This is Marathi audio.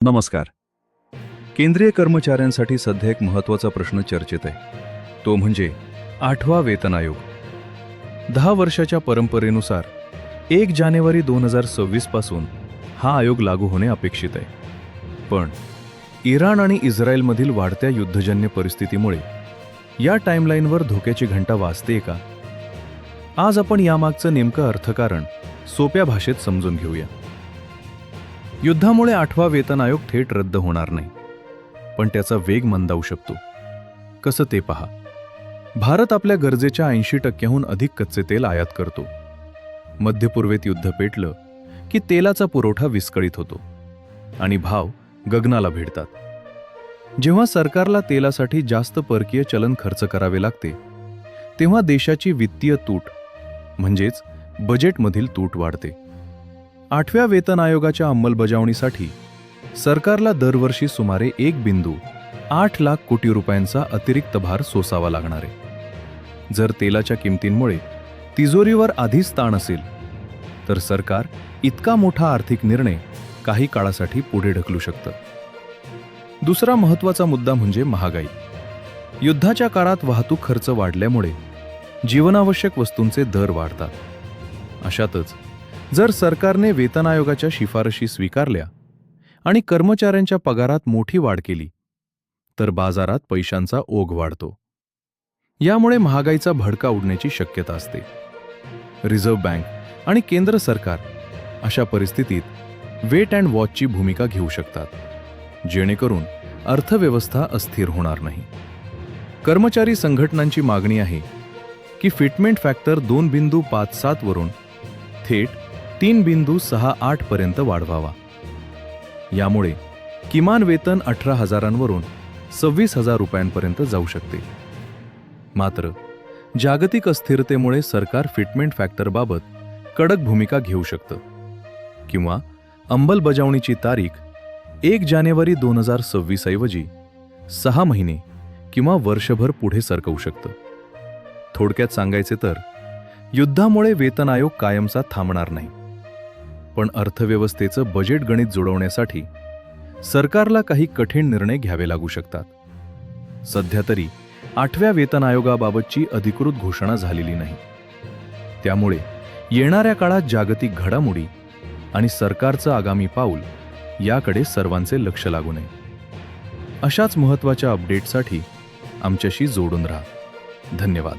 नमस्कार. केंद्रीय कर्मचाऱ्यांसाठी सध्या एक महत्त्वाचा प्रश्न चर्चेत आहे. तो म्हणजे 8वा वेतन आयोग. 10 वर्षाच्या परंपरेनुसार 1 जानेवारी 2026 पासून हा आयोग लागू होणे अपेक्षित आहे. पण इराण आणि इस्रायलमधील वाढत्या युद्धजन्य परिस्थितीमुळे या टाईमलाईनवर धोक्याची घंटा वाजते का? आज आपण यामागचं नेमकं अर्थकारण सोप्या भाषेत समजून घेऊया. युद्धामुळे 8वा वेतन आयोग थेट रद्द होणार नाही, पण त्याचा वेग मंदावू शकतो. कसं ते पहा. भारत आपल्या गरजेच्या 80% अधिक कच्चे तेल आयात करतो. मध्य पूर्वेत युद्ध पेटलं की तेलाचा पुरवठा विस्कळीत होतो आणि भाव गगनाला भिडतात. जेव्हा सरकारला तेलासाठी जास्त परकीय चलन खर्च करावे लागते, तेव्हा देशाची वित्तीय तूट म्हणजेच बजेटमधील तूट वाढते. 8व्या वेतन आयोगाच्या अंमलबजावणीसाठी सरकारला दरवर्षी सुमारे 1.8 लाख कोटी रुपयांचा अतिरिक्त भार सोसावा लागणार आहे. जर तेलाच्या किमतींमुळे तिजोरीवर आधीच ताण असेल, तर सरकार इतका मोठा आर्थिक निर्णय काही काळासाठी पुढे ढकलू शकतं. दुसरा महत्त्वाचा मुद्दा म्हणजे महागाई. युद्धाच्या काळात वाहतूक खर्च वाढल्यामुळे जीवनावश्यक वस्तूंचे दर वाढतात. अशातच जर सरकारने वेतन आयोगाच्या शिफारशी स्वीकारल्या आणि कर्मचाऱ्यांच्या पगारात मोठी वाढ केली, तर बाजारात पैशांचा ओघ वाढतो. यामुळे महागाईचा भडका उडण्याची शक्यता असते. रिझर्व्ह बँक आणि केंद्र सरकार अशा परिस्थितीत वेट अँड वॉचची भूमिका घेऊ शकतात, जेणेकरून अर्थव्यवस्था अस्थिर होणार नाही. कर्मचारी संघटनांची मागणी आहे की फिटमेंट फॅक्टर 2.57 वरून थेट 3.68 पर्यंत वाढवावा. यामुळे किमान वेतन 18,000 वरून 26,000 रुपयांपर्यंत जाऊ शकते. मात्र जागतिक अस्थिरतेमुळे सरकार फिटमेंट फॅक्टरबाबत कडक भूमिका घेऊ शकतं किंवा अंमलबजावणीची तारीख 1 जानेवारी 2026 ऐवजी 6 महिने किंवा वर्षभर पुढे सरकवू शकतं. थोडक्यात सांगायचे तर युद्धामुळे वेतन आयोग कायमचा थांबणार नाही, पण अर्थव्यवस्थेचं बजेट गणित जुळवण्यासाठी सरकारला काही कठीण निर्णय घ्यावे लागू शकतात. सध्या तरी 8व्या वेतन आयोगाबाबतची अधिकृत घोषणा झालेली नाही. त्यामुळे येणाऱ्या काळात जागतिक घडामोडी आणि सरकारचं आगामी पाऊल याकडे सर्वांचे लक्ष लागू नये. अशाच महत्त्वाच्या अपडेटसाठी आमच्याशी जोडून राहा. धन्यवाद.